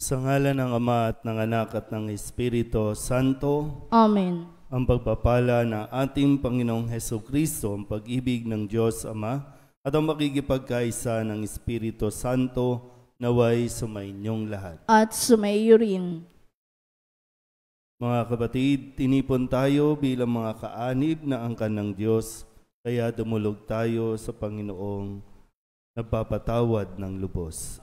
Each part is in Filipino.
Sa ngalan ng Ama at ng Anak at ng Espiritu Santo. Amen. Ang pagpapala ng ating Panginoong Hesukristo, ang pag-ibig ng Diyos Ama, at ang makikipagkaisa ng Espiritu Santo naway sumainyong lahat. At sumaiyo rin. Mga kapatid, tinipon tayo bilang mga kaanib na angkan ng Diyos, kaya dumulog tayo sa Panginoong nagpapatawad ng lubos.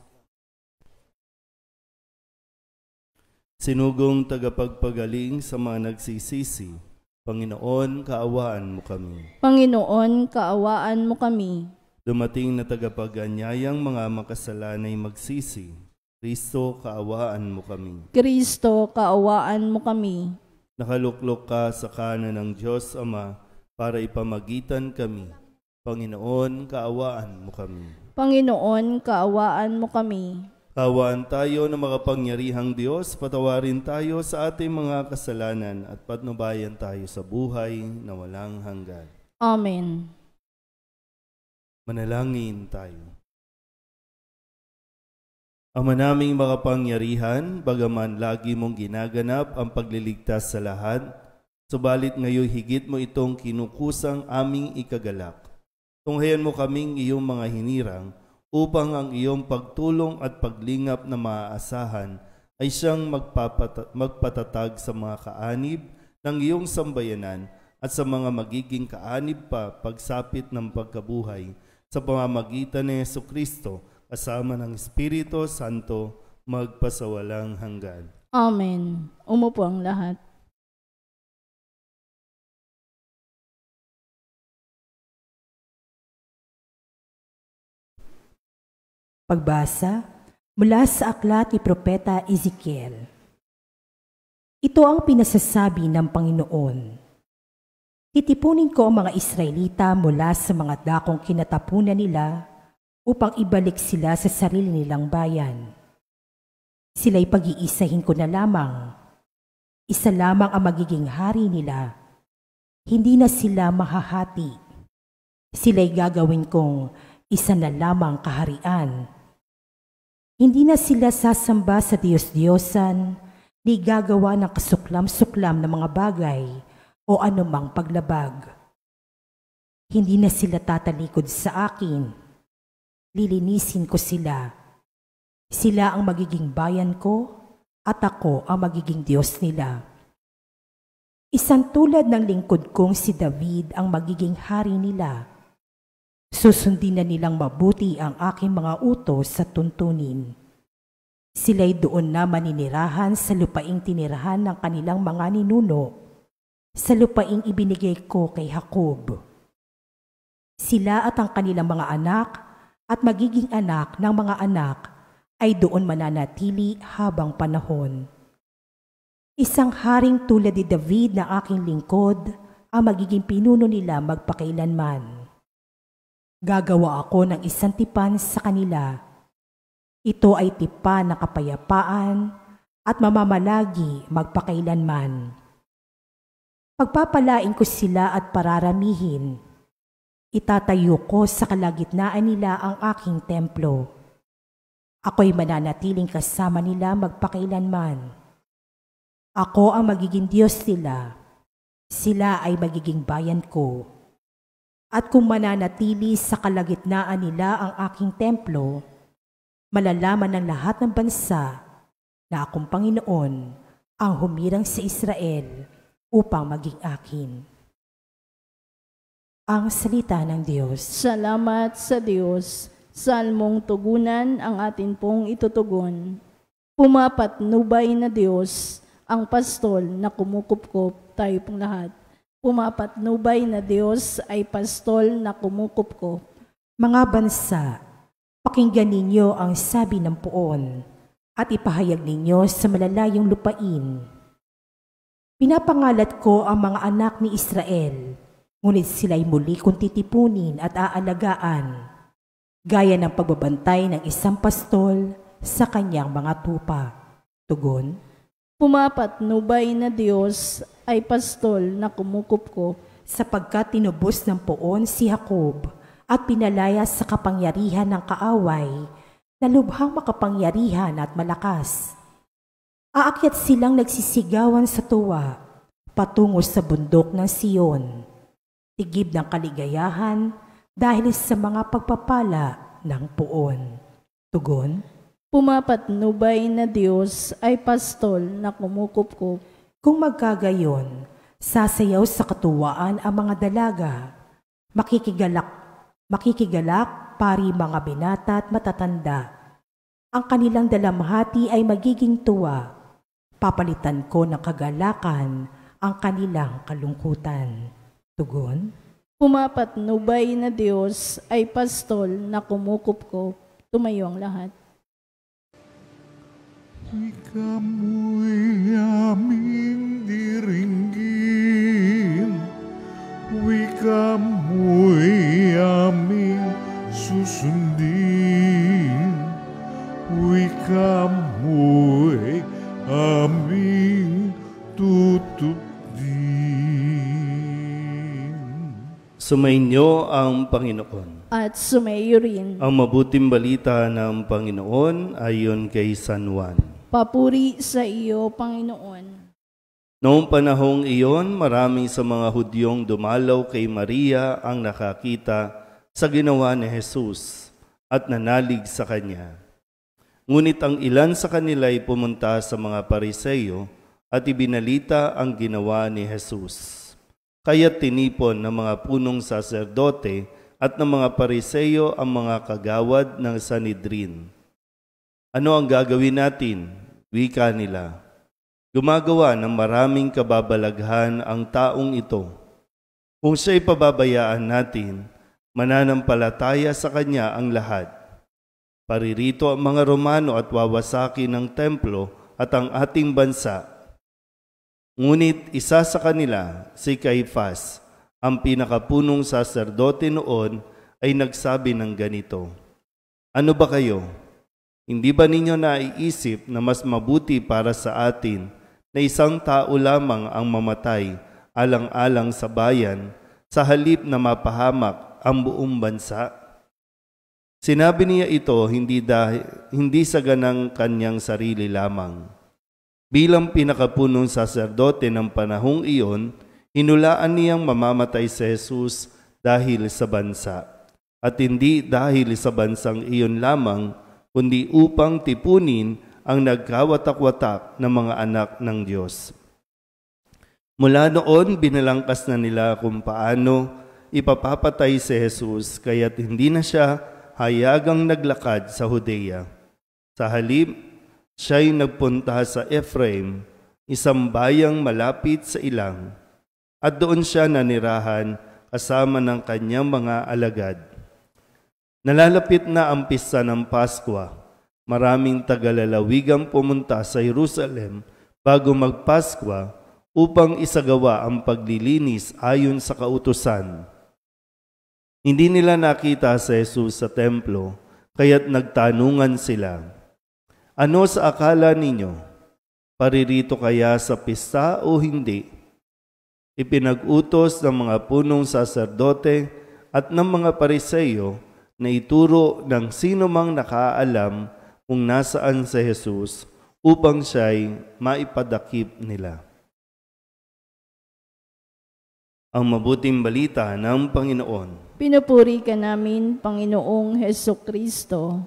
Sinugong tagapagpagaling sa mga nagsisisi, Panginoon, kaawaan mo kami. Panginoon, kaawaan mo kami. Dumating na tagapag-anyayang mga makasalanay magsisi, Kristo, kaawaan mo kami. Kristo, kaawaan mo kami. Nakaluklok ka sa kanan ng Diyos Ama para ipamagitan kami. Panginoon, kaawaan mo kami. Panginoon, kaawaan mo kami. Kaawaan tayo ng makapangyarihang Diyos, patawarin tayo sa ating mga kasalanan at patnubayan tayo sa buhay na walang hanggan. Amen. Manalangin tayo. Ama naming makapangyarihan, bagaman lagi mong ginaganap ang pagliligtas sa lahat, subalit ngayon higit mo itong kinukusang aming ikagalak. Tunghayan mo kaming iyong mga hinirang, upang ang iyong pagtulong at paglingap na maaasahan ay siyang magpatatag sa mga kaanib ng iyong sambayanan at sa mga magiging kaanib pa pagsapit ng pagkabuhay sa pamamagitan ni Jesucristo kasama ng Espiritu Santo magpasawalang hanggan. Amen. Umupo ang lahat. Pagbasa mula sa aklat ni Propeta Ezekiel. Ito ang pinasasabi ng Panginoon. Titipunin ko ang mga Israelita mula sa mga dakong kinatapunan nila upang ibalik sila sa sarili nilang bayan. Sila'y pag-iisahin ko na lamang. Isa lamang ang magiging hari nila. Hindi na sila mahahati. Sila'y gagawin kong isa na lamang kaharian. Hindi na sila sasamba sa Diyos-Diyosan, ni gagawa ng kasuklam-suklam na mga bagay o anumang paglabag. Hindi na sila tatalikod sa akin. Lilinisin ko sila. Sila ang magiging bayan ko at ako ang magiging Diyos nila. Isang tulad ng lingkod kong si David ang magiging hari nila. Susundin na nilang mabuti ang aking mga utos sa tuntunin. Sila'y doon na maninirahan sa lupaing tinirahan ng kanilang mga ninuno, sa lupaing ibinigay ko kay Jacob. Sila at ang kanilang mga anak at magiging anak ng mga anak ay doon mananatili habang panahon. Isang haring tulad ni David na aking lingkod ang magiging pinuno nila magpakailanman. Gagawa ako ng isang tipan sa kanila. Ito ay tipan na kapayapaan at mamamalagi magpakailanman. Pagpapalain ko sila at pararamihin. Itatayo ko sa kalagitnaan nila ang aking templo. Ako'y mananatiling kasama nila magpakailanman. Ako ang magiging Diyos nila. Sila ay magiging bayan ko. At kung mananatili sa kalagitnaan nila ang aking templo, malalaman ng lahat ng bansa na akong Panginoon ang humirang sa Israel upang maging akin. Ang salita ng Diyos. Salamat sa Diyos. Salmong tugunan ang atin pong itutugon. Pumapatnubay na Diyos ang pastol na kumukupkop, tayo pong lahat. Pumapatnubay na Diyos ay pastol na kumukupkop. Mga bansa, pakinggan ninyo ang sabi ng puon at ipahayag ninyo sa malalayong lupain. Pinapangalat ko ang mga anak ni Israel, ngunit sila'y muli kong titipunin at aalagaan, gaya ng pagbabantay ng isang pastol sa kanyang mga tupa. Tugon. Pumapatnubay na Diyos ay pastol na kumukupkop. Sapagkat tinubos ng poon si Jacob at pinalaya sa kapangyarihan ng kaaway na lubhang makapangyarihan at malakas. Aakyat silang nagsisigawan sa tuwa, patungo sa bundok ng Siyon. Tigib ng kaligayahan dahil sa mga pagpapala ng puon. Tugon, Pumapatnubay na Diyos ay pastol na kumukupkup. kung magkagayon, sasayaw sa katuwaan ang mga dalaga. Makikigalak pari mga binata at matatanda. Ang kanilang dalamhati ay magiging tuwa. Papalitan ko ng kagalakan ang kanilang kalungkutan. Tugon, Pumapatnubay na Diyos ay pastol na kumukupkup. Tumayo ang lahat. Ikamo'y aming diringgin, ikamo'y aming susundin, ikamo'y aming tutupdin. Sumainyo ang Panginoon. At sumayo rin. Ang mabuting balita ng Panginoon ayon kay San Juan. Papuri sa iyo, Panginoon. Noong panahong iyon, marami sa mga Hudyong dumalaw kay Maria ang nakakita sa ginawa ni Jesus at nanalig sa kanya. Ngunit ang ilan sa kanila ay pumunta sa mga Pariseyo at ibinalita ang ginawa ni Jesus. Kaya tinipon ng mga punong saserdote at ng mga Pariseyo ang mga kagawad ng Sanhedrin. Ano ang gagawin natin? Wika nila. Gumagawa ng maraming kababalaghan ang taong ito. Kung siya'y pababayaan natin, mananampalataya sa kanya ang lahat. Paririto ang mga Romano at wawasakin ng templo at ang ating bansa. Ngunit isa sa kanila, si Caifás, ang pinakapunong saserdote noon, ay nagsabi ng ganito, Ano ba kayo? Hindi ba ninyo naiisip na mas mabuti para sa atin na isang tao lamang ang mamatay alang-alang sa bayan sa halip na mapahamak ang buong bansa? Sinabi niya ito hindi sa ganang kanyang sarili lamang. Bilang pinakapunong saserdote ng panahong iyon, hinulaan niyang mamamatay si Jesus dahil sa bansa. At hindi dahil sa bansang iyon lamang, kundi upang tipunin ang nagkawatak-watak ng mga anak ng Diyos. Mula noon, binalangkas na nila kung paano ipapapatay si Jesus, kaya't hindi na siya hayagang naglakad sa Judea. Sa halip, siya'y nagpunta sa Ephraim, isang bayang malapit sa ilang, at doon siya nanirahan kasama ng kanyang mga alagad. Nalalapit na ang pista ng Paskwa. Maraming tagalalawigang pumunta sa Jerusalem bago magpaskwa upang isagawa ang paglilinis ayon sa kautusan. Hindi nila nakita si Jesus sa templo, kaya't nagtanungan sila, Ano sa akala ninyo? Paririto kaya sa pista o hindi? Ipinag-utos ng mga punong saserdote at ng mga Pariseyo na ituro ng sino mang nakaalam kung nasaan si Jesus upang siya'y maipadakip nila. Ang mabuting balita ng Panginoon. Pinupuri ka namin, Panginoong Hesukristo.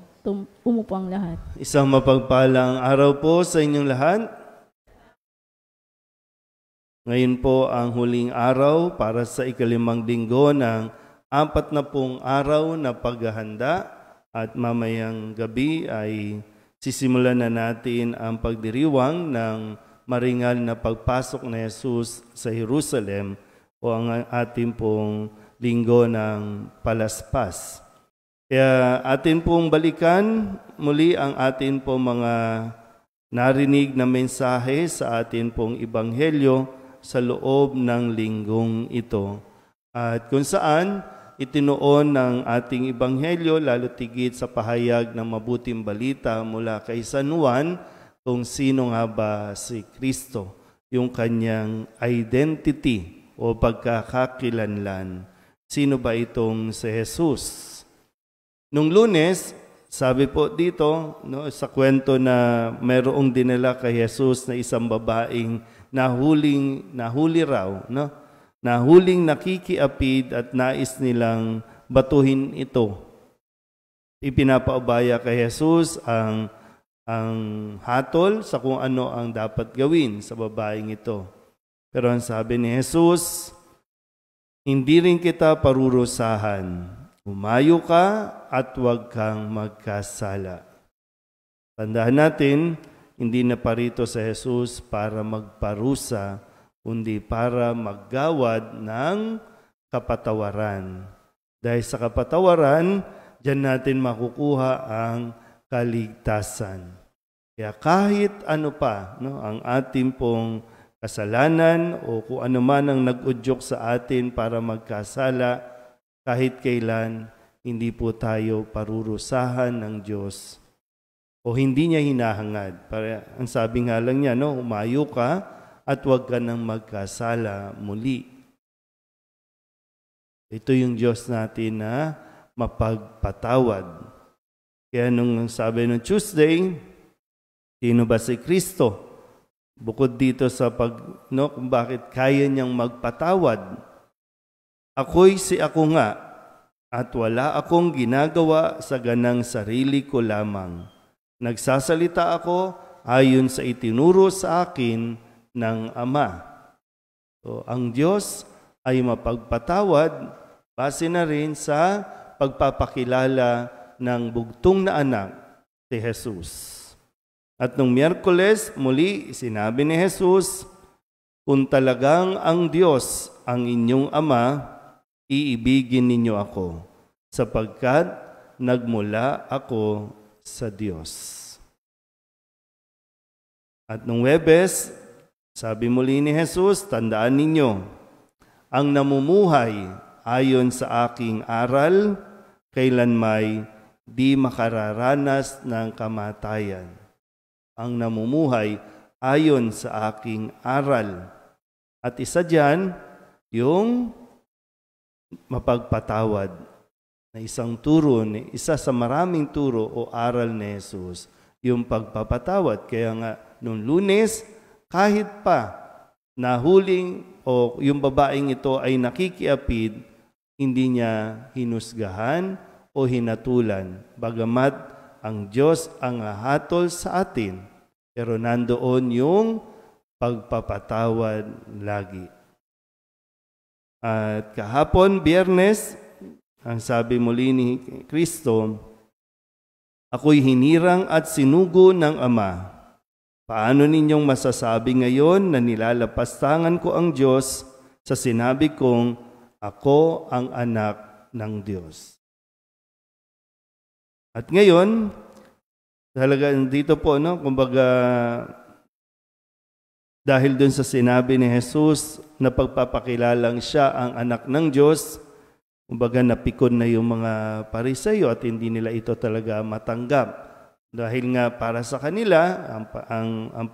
Umupo ang lahat. Isang mapagpalang araw po sa inyong lahat. Ngayon po ang huling araw para sa ikalimang linggo ng 40 araw na paghahanda at mamayang gabi ay sisimulan na natin ang pagdiriwang ng maringal na pagpasok ni Jesus sa Jerusalem o ang ating pong linggo ng palaspas. Kaya atin pong balikan muli ang atin pong mga narinig na mensahe sa atin pong ebanghelyo sa loob ng linggong ito. At kung saan itinuon ng ating ebanghelyo, lalo tigit sa pahayag ng mabuting balita mula kay San Juan kung sino nga ba si Kristo, yung kanyang identity o pagkakakilanlan. Sino ba itong si Jesus? Nung Lunes, Sabi po dito, no, sa kwento na mayroong dinala kay Jesus na isang babaeng nahuli raw, no? Nahuling nakikiapid at nais nilang batuhin ito. Ipinapaubaya kay Jesus ang hatol sa kung ano ang dapat gawin sa babaeng ito. Pero ang sabi ni Jesus, hindi rin kita parurusahan. Umayo ka at huwag kang magkasala. Tandaan natin, hindi na parito sa Jesus para magparusa, kundi para maggawad ng kapatawaran. Dahil sa kapatawaran, diyan natin makukuha ang kaligtasan. Kaya kahit ano pa, no, ang ating pong kasalanan o kung ano man ang nag-udyok sa atin para magkasala, kahit kailan, hindi po tayo parurusahan ng Diyos o hindi niya hinahangad. Para, ang sabi nga lang niya, no, umayo ka at huwag ka nang magkasala muli. Ito yung Diyos natin na mapagpatawad. Kaya nung sabi nung Tuesday, sino ba si Kristo? Bukod dito sa kung bakit kaya niyang magpatawad. Ako'y si ako nga, at wala akong ginagawa sa ganang sarili ko lamang. Nagsasalita ako ayon sa itinuro sa akin ng Ama. So, ang Diyos ay mapagpatawad base na rin sa pagpapakilala ng bugtong na anak, si Jesus. At nung Miyerkules, muli sinabi ni Jesus, kung talagang ang Diyos ang inyong Ama, iibigin ninyo ako, sapagkat nagmula ako sa Diyos. At nung Huwebes, sabi muli ni Jesus, tandaan ninyo, ang namumuhay ayon sa aking aral, kailanmay di makararanas ng kamatayan. Ang namumuhay ayon sa aking aral. At isa dyan, yung mapagpatawad na isang turo, isa sa maraming turo o aral ni Jesus, yung pagpapatawad. Kaya nga, noong Lunes, kahit pa nahuling o yung babaeng ito ay nakikiapid, hindi niya hinusgahan o hinatulan. Bagamat ang Diyos ang hatol sa atin, pero nandoon yung pagpapatawad lagi. At kahapon, Biyernes, ang sabi muli ni Kristo, ako'y hinirang at sinugo ng Ama. Paano ninyong masasabi ngayon na nilalapastangan ko ang Diyos sa sinabi kong ako ang anak ng Diyos? At ngayon, talaga dito po, no, kumbaga, dahil dun sa sinabi ni Jesus na pagpapakilalang siya ang anak ng Diyos, kumbaga napikon na yung mga Pariseyo at hindi nila ito talaga matanggap. Dahil nga para sa kanila, ang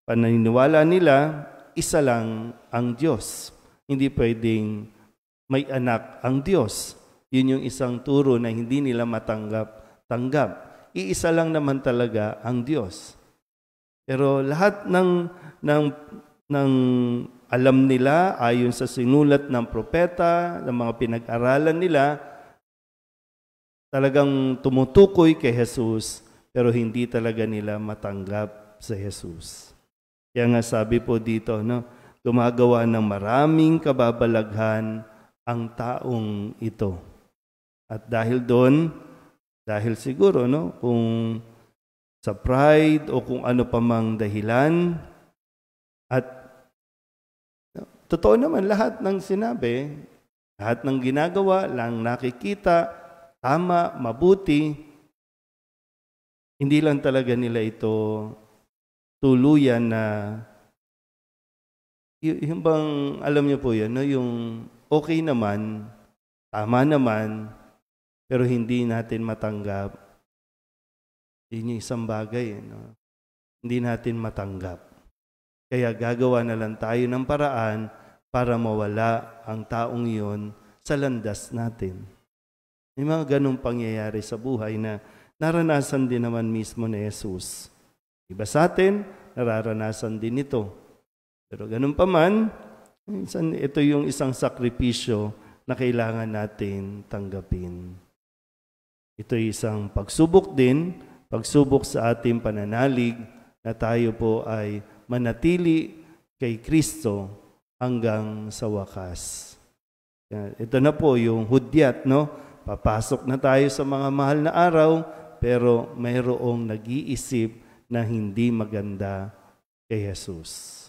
paniniwala nila, isa lang ang Diyos. Hindi pwedeng may anak ang Diyos. Yun yung isang turo na hindi nila matanggap. Iisa lang naman talaga ang Diyos. Pero lahat ng alam nila ayon sa sinulat ng propeta, ng mga pinag-aralan nila, talagang tumutukoy kay Jesus, pero hindi talaga nila matanggap sa Jesus. Kaya nga sabi po dito, no, gumagawa ng maraming kababalaghan ang taong ito. At dahil doon, dahil siguro, no, kung sa pride o kung ano pa mang dahilan. At totoo naman lahat ng sinabi, lahat ng ginagawa, lang nakikita, tama, mabuti, hindi lang talaga nila ito tuluyan na, yung bang, alam niyo po yan, no? Yung okay naman, tama naman, pero hindi natin matanggap. Yun yung isang bagay, no? Hindi natin matanggap. Kaya gagawa na lang tayo ng paraan para mawala ang taong iyon sa landas natin. May mga ganong pangyayari sa buhay na naranasan din naman mismo ni Jesus. Iba sa atin, nararanasan din ito. Pero ganun pa man, minsan ito yung isang sakripisyo na kailangan natin tanggapin. Ito ay isang pagsubok din, pagsubok sa ating pananalig na tayo po ay manatili kay Kristo hanggang sa wakas. Ito na po yung hudyat, no? Papasok na tayo sa mga mahal na araw, pero mayroong nag-iisip na hindi maganda kay Jesus.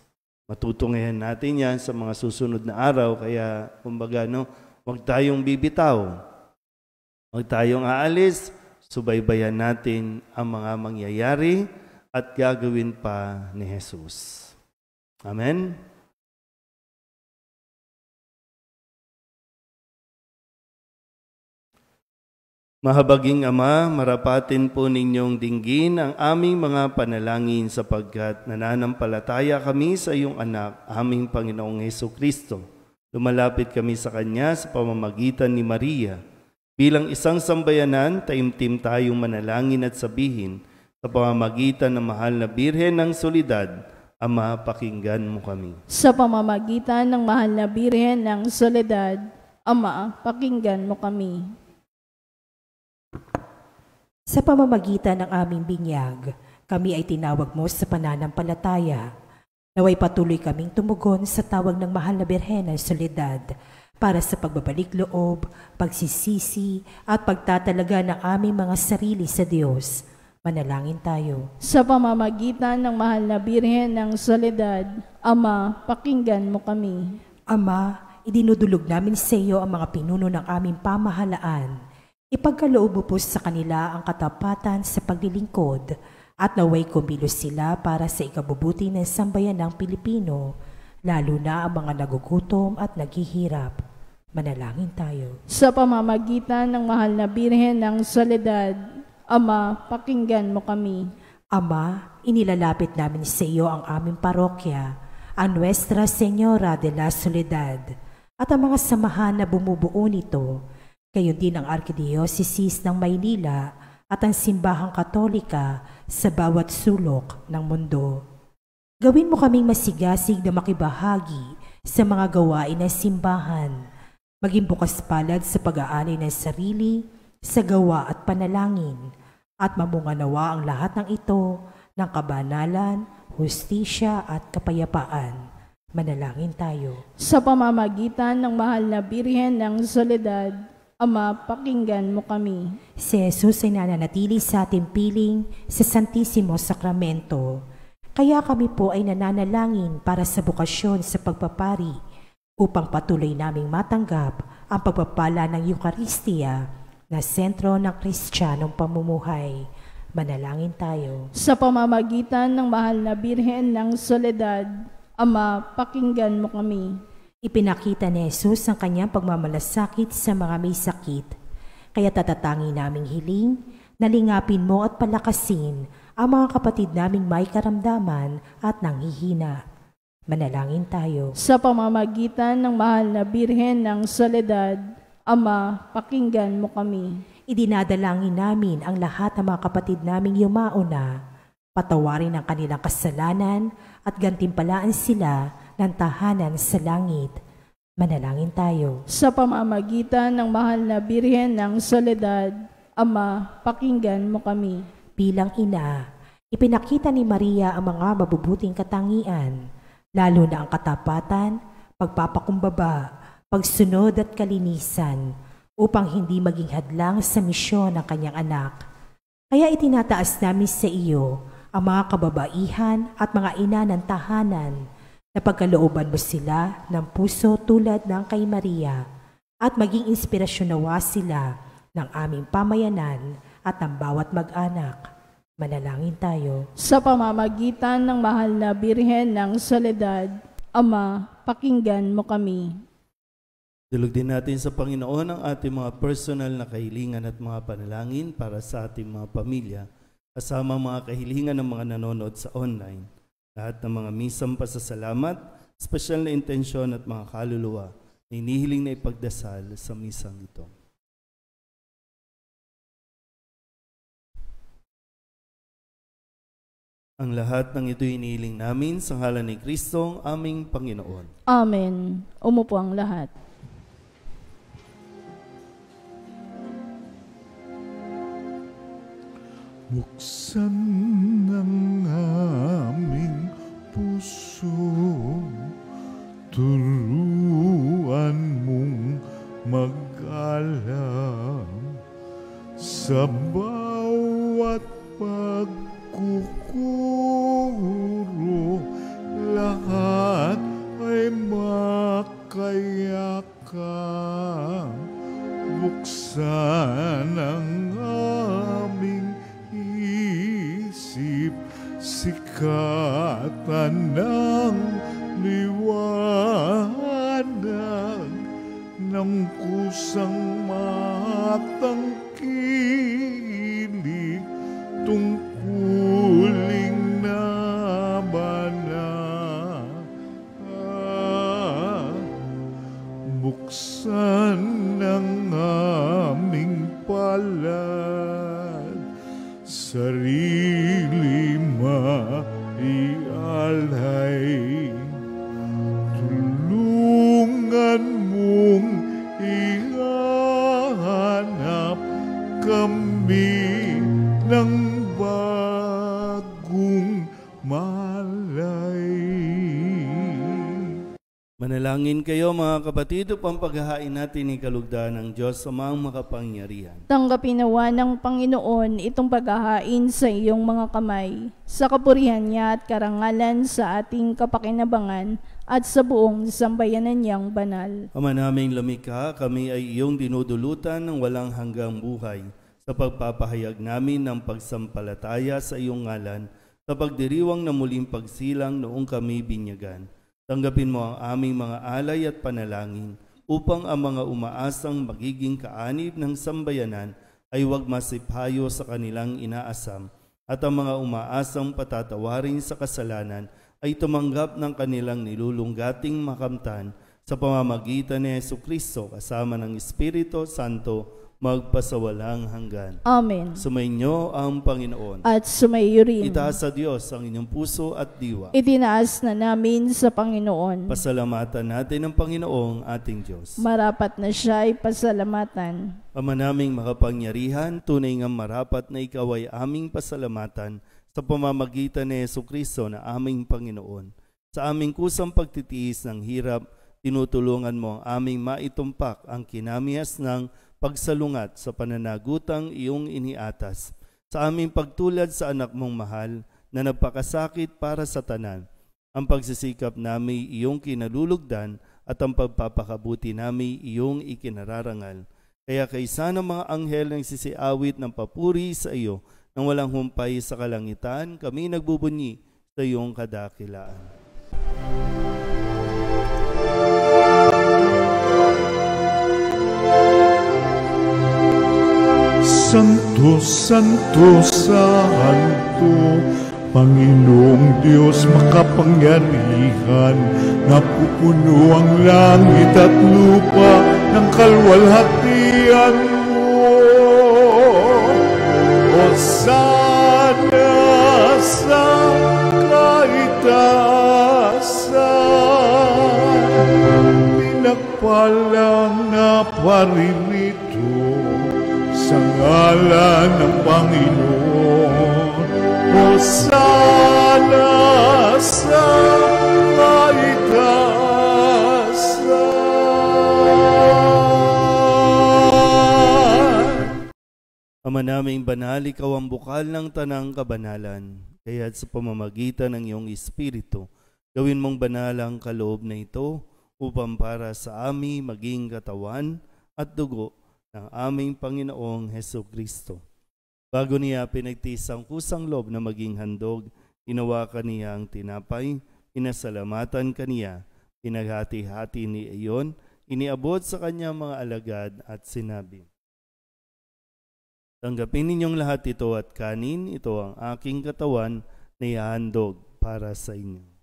Matutunghayan natin yan sa mga susunod na araw, kaya kumbaga, no, huwag tayong bibitaw. Huwag tayong aalis, subaybayan natin ang mga mangyayari at gagawin pa ni Jesus. Amen? Mahabaging Ama, marapatin po ninyong dinggin ang aming mga panalangin sapagkat nananampalataya kami sa iyong anak, aming Panginoong Hesukristo. Lumalapit kami sa Kanya sa pamamagitan ni Maria. Bilang isang sambayanan, taimtim tayong manalangin at sabihin sa pamamagitan ng mahal na Birhen ng Soledad, Ama, pakinggan mo kami. Sa pamamagitan ng mahal na Birhen ng Soledad, Ama, pakinggan mo kami. Sa pamamagitan ng aming binyag, kami ay tinawag mo sa pananampalataya. Naway patuloy kaming tumugon sa tawag ng mahal na Birhen ng Soledad para sa pagbabalik loob, pagsisisi at pagtatalaga ng aming mga sarili sa Diyos. Manalangin tayo. Sa pamamagitan ng mahal na Birhen ng Soledad, Ama, pakinggan mo kami. Ama, idinudulog namin sa iyo ang mga pinuno ng aming pamahalaan. Ipagkaloob mo po sa kanila ang katapatan sa paglilingkod at naway kumilos sila para sa ikabubuti ng sambayan ng Pilipino, lalo na ang mga nagugutom at naghihirap. Manalangin tayo. Sa pamamagitan ng mahal na Birhen ng Soledad, Ama, pakinggan mo kami. Ama, inilalapit namin sa iyo ang aming parokya, ang Nuestra Señora de la Soledad, at ang mga samahan na bumubuo nito, gayon din ang Arkidiocese ng Maynila at ang Simbahang Katolika sa bawat sulok ng mundo. Gawin mo kaming masigasig na makibahagi sa mga gawain ng simbahan, maging bukas palad sa pag-aani ng sarili, sa gawa at panalangin, at mamunga nawa ang lahat ng ito ng kabanalan, hustisya at kapayapaan. Manalangin tayo. Sa pamamagitan ng mahal na Birhen ng Soledad, Ama, pakinggan mo kami. Si Jesus ay nananatili sa ating piling sa Santisimo Sakramento. Kaya kami po ay nananalangin para sa bukasyon sa pagpapari upang patuloy naming matanggap ang pagpapala ng Eucharistia na sentro ng Kristiyanong pamumuhay. Manalangin tayo. Sa pamamagitan ng mahal na Birhen ng Soledad, Ama, pakinggan mo kami. Ipinakita ni Jesus ang kanyang pagmamalasakit sa mga may sakit. Kaya tatatangin naming hiling, nalingapin mo at palakasin ang mga kapatid naming may karamdaman at nanghihina. Manalangin tayo. Sa pamamagitan ng mahal na Birhen ng Soledad, Ama, pakinggan mo kami. Idinadalangin namin ang lahat ng mga kapatid naming yumauna. Patawarin ang kanilang kasalanan at gantimpalaan sila ng tahanan sa langit. Manalangin tayo. Sa pamamagitan ng mahal na Birhen ng Soledad, Ama, pakinggan mo kami. Bilang ina, ipinakita ni Maria ang mga mabubuting katangian, lalo na ang katapatan, pagpapakumbaba, pagsunod at kalinisan, upang hindi maging hadlang sa misyon ng kanyang anak. Kaya itinataas namin sa iyo ang mga kababaihan at mga ina ng tahanan, na pagkalooban mo sila ng puso tulad ng kay Maria at maging inspirasyon nawa sila ng aming pamayanan at ng bawat mag-anak. Manalangin tayo. Sa pamamagitan ng mahal na Birhen ng Soledad, Ama, pakinggan mo kami. Dulog din natin sa Panginoon ang ating mga personal na kahilingan at mga panalangin para sa ating mga pamilya, kasama mga kahilingan ng mga nanonood sa online. Lahat ng mga misang pasasalamat, espesyal na intensyon at mga kaluluwa na inihiling na ipagdasal sa misang ito. Ang lahat ng ito inihiling namin sa ngalan ni Kristo, aming Panginoon. Amen. Umupo ang lahat. Buksan ng aming puso, turuan mong mag-alam sa bawat pagkukuro, lahat ay makayakap. Buksan ang aming isip, sikatan ng liwanag ng kusang matangkilik, tungkuling nabanal. Buksan ang aming palad, sarili maialay, tulungan mong ihanap kami ng bagong malay. Manalangin kayo mga kapatid upang paghahain natin ni kalugdan ng Diyos amang makapangyarihan. Tanggapin nawa ng Panginoon itong paghahain sa iyong mga kamay, sa kapurihan niya at karangalan sa ating kapakinabangan at sa buong sambayanan niyang banal. Ama naming lumikha, kami ay iyong dinudulutan ng walang hanggang buhay sa pagpapahayag namin ng pagsampalataya sa iyong ngalan sa pagdiriwang na muling pagsilang noong kami binyagan. Tanggapin mo ang aming mga alay at panalangin upang ang mga umaasang magiging kaanib ng sambayanan ay huwag masiphayo sa kanilang inaasam at ang mga umaasang patatawarin sa kasalanan ay tumanggap ng kanilang nilulunggating makamtan sa pamamagitan ni Jesucristo kasama ng Espiritu Santo magpasawalang hanggan. Amen. Sumainyo ang Panginoon. At sumaiyo rin. Itaas sa Diyos ang inyong puso at diwa. Itinaas na namin sa Panginoon. Pasalamatan natin ang Panginoong ating Diyos. Marapat na siya ay pasalamatan. Ama naming makapangyarihan, tunay nga marapat na ikaw ay aming pasalamatan sa pamamagitan ni Jesucristo na aming Panginoon. Sa aming kusang pagtitiis ng hirap, tinutulungan mo ang aming maitumpak ang kinamihas ng pagsalungat sa pananagutang iyong iniatas. Sa aming pagtulad sa anak mong mahal na nagpakasakit para sa tanan, ang pagsisikap namin iyong kinalulugdan at ang pagpapakabuti namin iyong ikinararangal. Kaya kaysa ng mga anghel ng sisiawit ng papuri sa iyo nang walang humpay sa kalangitan, kami nagbubunyi sa iyong kadakilaan. Santo, Santo, Santo, Panginoong Diyos makapangyarihan, napupuno ang langit at lupa ng kalwalhatian mo. Hosana sa kaitaasan, pinagpalang na paririto sa ngalan ng Panginoon. Hosana sa kaitaasan. Ama naming banal, ikaw ang bukal ng tanang kabanalan. Kaya't sa pamamagitan ng iyong Espiritu, gawin mong banal ang kaloob na ito upang para sa amin maging katawan at dugo ng aming Panginoong Hesukristo. Bago niya pinagtiis ang kusang loob na maging handog, inawakan niya ang tinapay, inasalamatan kaniya, pinaghati-hati ni iyon, iniabot sa kanyang mga alagad at sinabi, tanggapin ninyong lahat ito at kanin, ito ang aking katawan na ihahandog para sa inyo.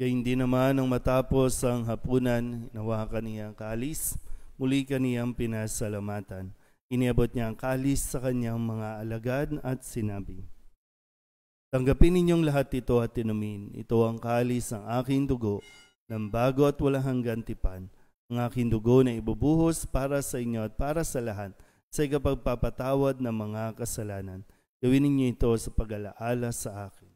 Kaya hindi naman nang matapos ang hapunan, hinawakan niya ang kalis, muli kaniyang pinasalamatan. Iniabot niya ang kalis sa kanyang mga alagad at sinabi, "Tanggapin ninyong lahat ito at inumin. Ito ang kalis ng aking dugo, ng bago at walang hanggan tipan. Ang aking dugo na ibubuhos para sa inyo at para sa lahat sa ikapagpapatawad ng mga kasalanan. Gawin ninyo ito sa pag-alaala sa akin."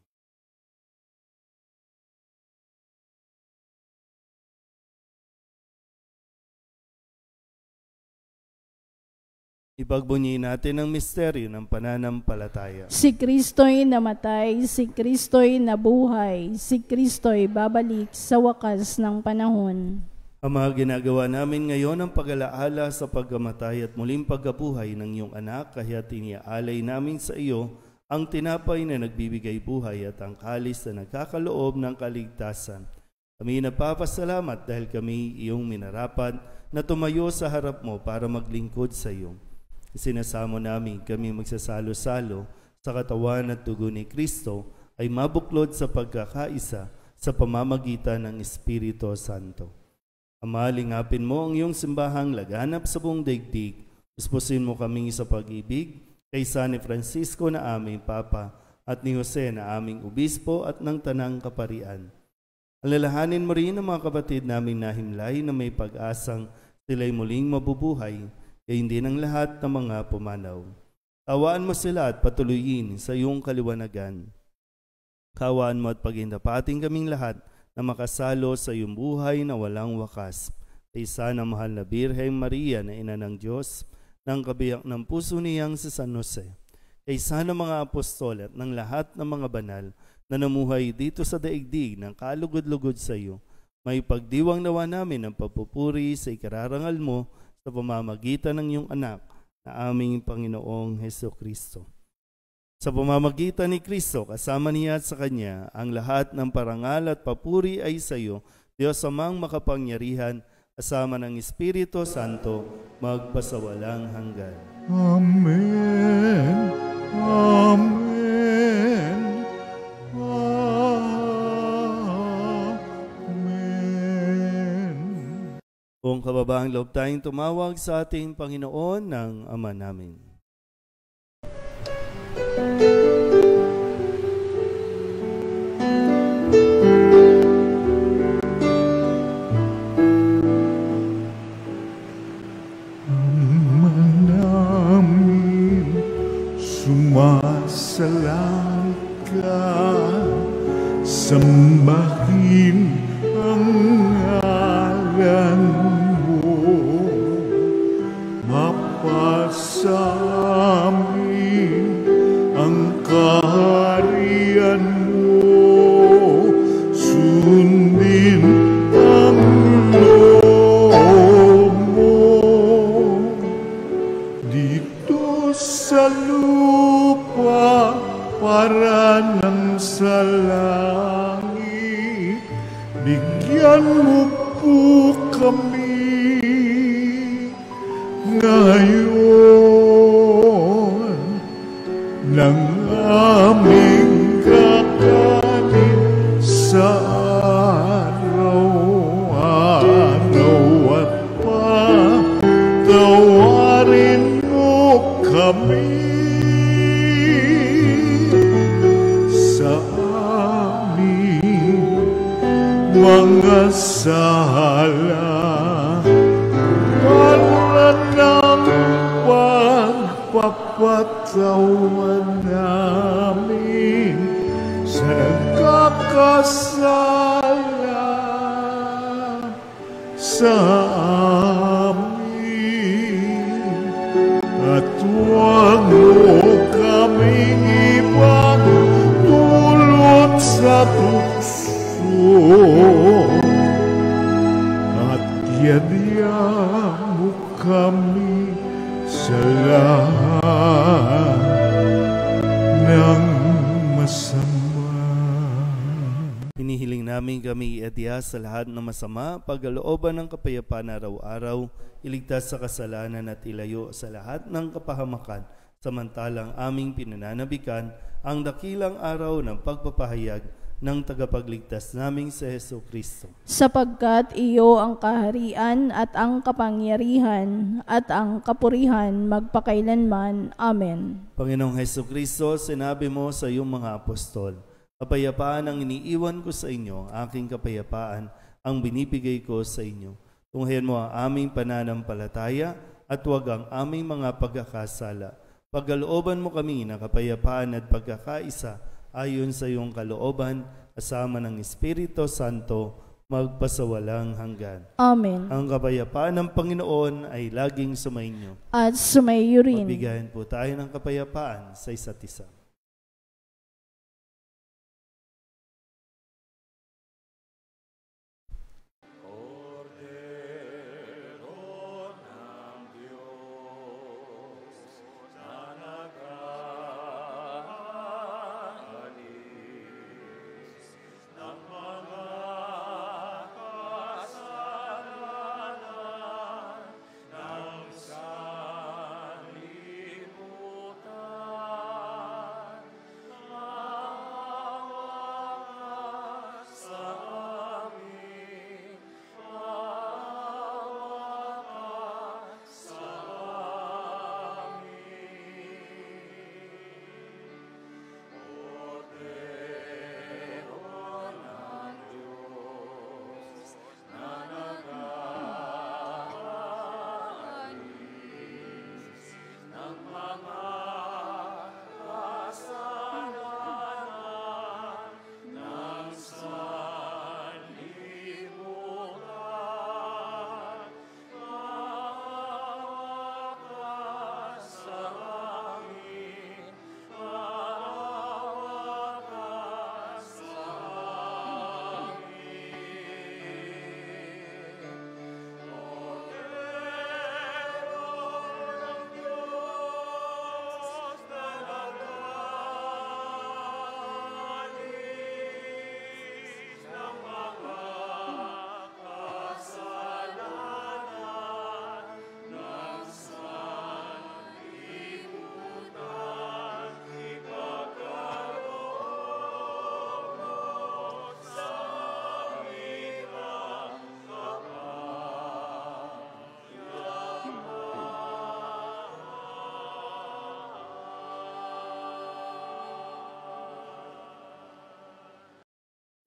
Ipagbunyi natin ang misteryo ng pananampalataya. Si Kristo'y namatay, si Kristo'y nabuhay, si Kristo'y babalik sa wakas ng panahon. Ama, ginagawa namin ngayon ang pag-alaala sa pagkamatay at muling pagkabuhay ng iyong anak, kaya tiniaalay namin sa iyo ang tinapay na nagbibigay buhay at ang kalis na nagkakaloob ng kaligtasan. Kami nagpapasalamat dahil kami iyong minarapat na tumayo sa harap mo para maglingkod sa iyo. Sinasamo namin kami magsasalo-salo sa katawan at dugo ni Kristo ay mabuklod sa pagkakaisa sa pamamagitan ng Espiritu Santo. Ama, lingapin mo ang iyong simbahang laganap sa buong daigdig. Puspusin mo kami sa pag-ibig kay San Francisco na aming Papa at ni Jose na aming Obispo at ng Tanang Kaparian. Alalahanin mo rin ang mga kapatid naming nahimlay na may pag-asang sila'y muling mabubuhay, kaya hindi ng lahat ng mga pumanaw. Tawaan mo sila at patuloyin sa iyong kaliwanagan. Kawaan mo at paghindapating kaming lahat na makasalo sa iyong buhay na walang wakas. Kaysa ng mahal na Birheng Maria na ina ng Diyos, ng kabiyak ng puso niyang si San Jose. Kaysa ng mga apostol at ng lahat ng mga banal na namuhay dito sa daigdig ng kalugod-lugod sa iyo, may pagdiwang nawa namin ang papupuri sa ikararangal mo sa pamamagitan ng iyong anak na aming Panginoong Hesukristo. Sa pamamagitan ni Kristo, kasama niya at sa Kanya, ang lahat ng parangal at papuri ay sa iyo, Diyos Amang makapangyarihan, kasama ng Espiritu Santo, magpasawalang hanggan. Amen. Amen. Kung kababaang loob tayong tumawag sa ating Panginoon ng Ama namin. Ama namin, sumasalangit ka, sambahin ang ngalan mo, mapasamin ang kaharian mo, sundin ang loob mo, dito sa lupa para ng sa langit. Bigyan mo po kami ngayon ng aming kakanin sa araw-araw at patawarin mo kami sa aming mga sala, para ng pagpapatawan namin sa nagkakasala sa amin, at huwag mo kaming ipagdulot sa tukso, at yadya mo kami sa lahat ng masama. Hinihiling namin kami iadya sa lahat ng masama, pagkalooban ng kapayapaan araw-araw, iligtas sa kasalanan at ilayo sa lahat ng kapahamakan, samantalang aming pinananabikan ang dakilang araw ng pagpapahayag ng tagapagligtas naming si Hesus Kristo. Sapagkat iyo ang kaharian at ang kapangyarihan at ang kapurihan magpakailanman. Amen. Panginoong Hesus Kristo, sinabi mo sa iyong mga apostol, kapayapaan ang iniiwan ko sa inyo, aking kapayapaan ang binibigay ko sa inyo. Tunghayan mo ang aming pananampalataya at huwag ang aming mga pagkakasala. Pagkalooban mo kami na kapayapaan at pagkakaisa ayon sa iyong kalooban, kasama ng Espiritu Santo, magpasawalang hanggan. Amen. Ang kapayapaan ng Panginoon ay laging sumainyo. At sumaiyo rin. Magbigayan po tayo ng kapayapaan sa isa't isa.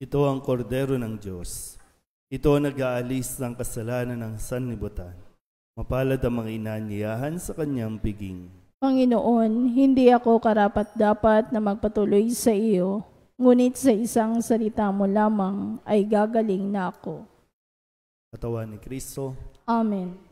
Ito ang kordero ng Diyos. Ito ang nag-aalis ng kasalanan ng sanlibutan. Mapalad ang mga inanyayahan sa kanyang piging. Panginoon, hindi ako karapat-dapat na magpatuloy sa iyo, ngunit sa isang salita mo lamang ay gagaling na ako. Katawan ni Kristo. Amen.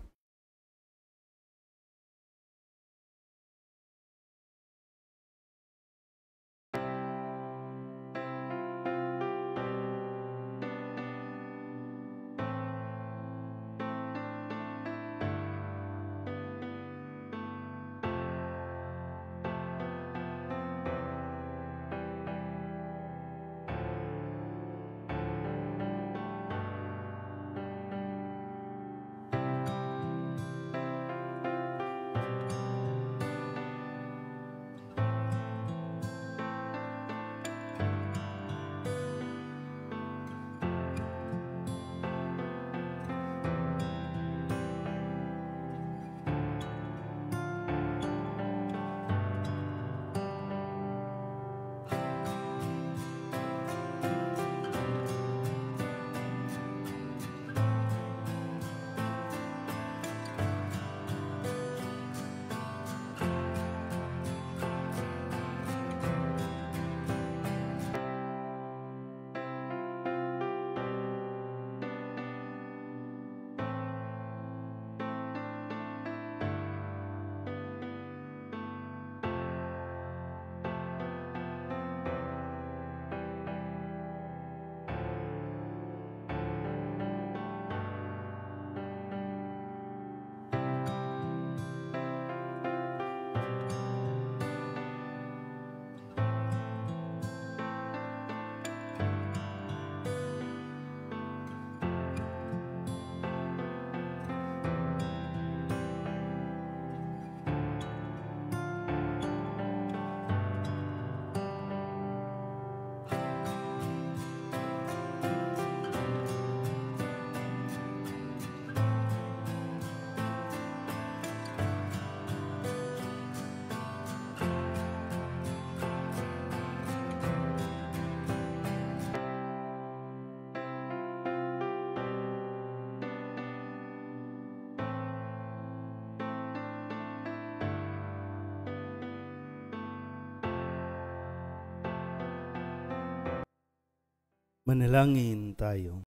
Manalangin tayo.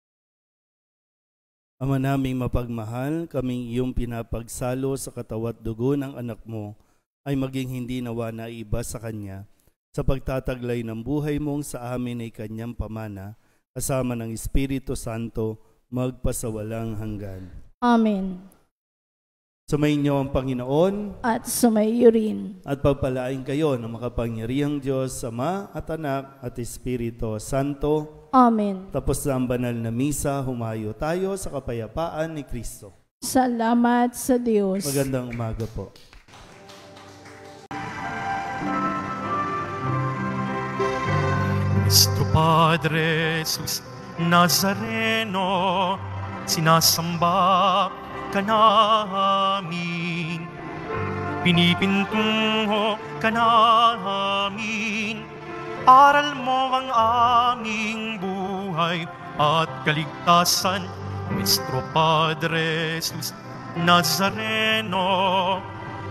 Ama naming mapagmahal, kaming iyong pinapagsalo sa katawat dugo ng anak mo ay maging hindi nawa na iba sa kanya sa pagtataglay ng buhay mong sa amin ay kanyang pamana kasama ng Espiritu Santo magpasawalang hanggan. Amen. Sumainyo ang Panginoon At sumaiyo rin. at pagpalain kayo ng makapangyarihang Diyos, Ama at Anak at Espiritu Santo. Amen. Tapos na ang banal na misa, humayo tayo sa kapayapaan ni Kristo. Salamat sa Diyos. Magandang umaga po. Nuestro Padre Jesus Nazareno, sinasamba ka namin, pinipintungo ka namin, aral mo ang aming buhay at kaligtasan. Nuestro Padre Jesus Nazareno,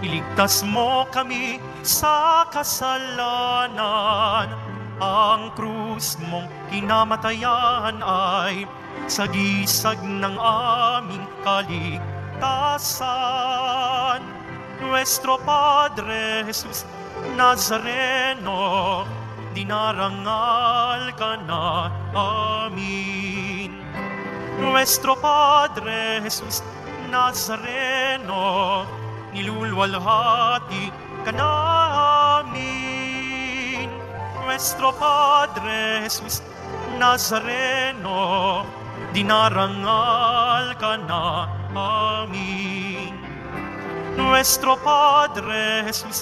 iligtas mo kami sa kasalanan. Ang krus mong kinamatayan ay sagisag ng aming kaligtasan. Nuestro Padre Jesus Nazareno, dinarangal ka na amin. Nuestro Padre Jesus Nazareno, nilulwalhati ka namin. Nuestro Padre Jesus Nazareno, dinarangal ka na amin. Nuestro Padre Jesus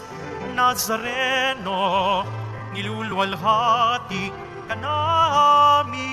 Nazareno, nilulwalhati ka namin.